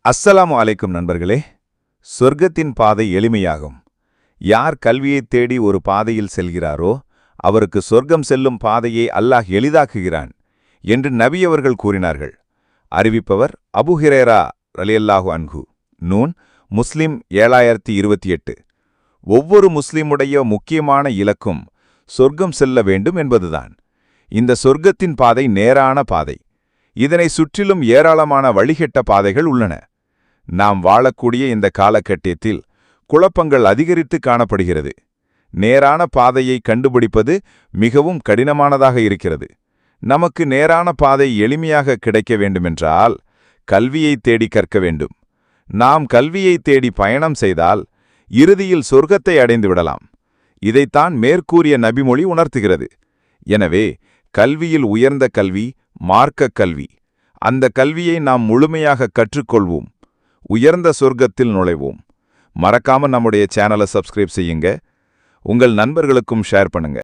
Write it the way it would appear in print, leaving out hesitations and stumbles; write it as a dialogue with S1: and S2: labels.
S1: அஸ்ஸலாமு அலைக்கும் நண்பர்களே. சொர்க்கத்தின் பாதை எளிமையாகும். யார் கல்வியைத் தேடி ஒரு பாதையில் செல்கிறாரோ அவருக்கு சொர்க்கம் செல்லும் பாதையை அல்லாஹ் எளிதாக்குகிறான் என்று நபி அவர்கள் கூறினார்கள். அறிவிப்பவர் அபூ ஹுரைரா ரலியல்லாஹு அன்ஹு. நூன் முஸ்லிம் 7028. ஒவ்வொரு முஸ்லிமுடைய முக்கியமான இலக்கும் சொர்க்கம் செல்ல வேண்டும் என்பதுதான். இந்த சொர்க்கத்தின் பாதை நேரான பாதை. இதனை சுற்றிலும் ஏராளமான வழிகெட்ட பாதைகள் உள்ளன. நாம் வாழக்கூடிய இந்த காலகட்டத்தில் குழப்பங்கள் அதிகரித்து காணப்படுகிறது. நேரான பாதையை கண்டுபிடிப்பது மிகவும் கடினமானதாக இருக்கிறது. நமக்கு நேரான பாதை எளிமையாக கிடைக்க வேண்டுமென்றால் கல்வியை தேடி கற்க வேண்டும். நாம் கல்வியை தேடி பயணம் செய்தால் இறுதியில் சொர்க்கத்தை அடைந்து விடலாம். இதைத்தான் மேற்கூறிய நபிமொழி உணர்த்துகிறது. எனவே கல்வியில் உயர்ந்த கல்வி மார்க்க கல்வி. அந்த கல்வியை நாம் முழுமையாக கற்றுக்கொள்வோம். உயர்ந்த சொர்க்கத்தில் நுழைவோம். மறக்காம நம்முடைய சேனலை சப்ஸ்கிரைப் செய்யுங்க. உங்கள் நண்பர்களுக்கும் ஷேர் பண்ணுங்க.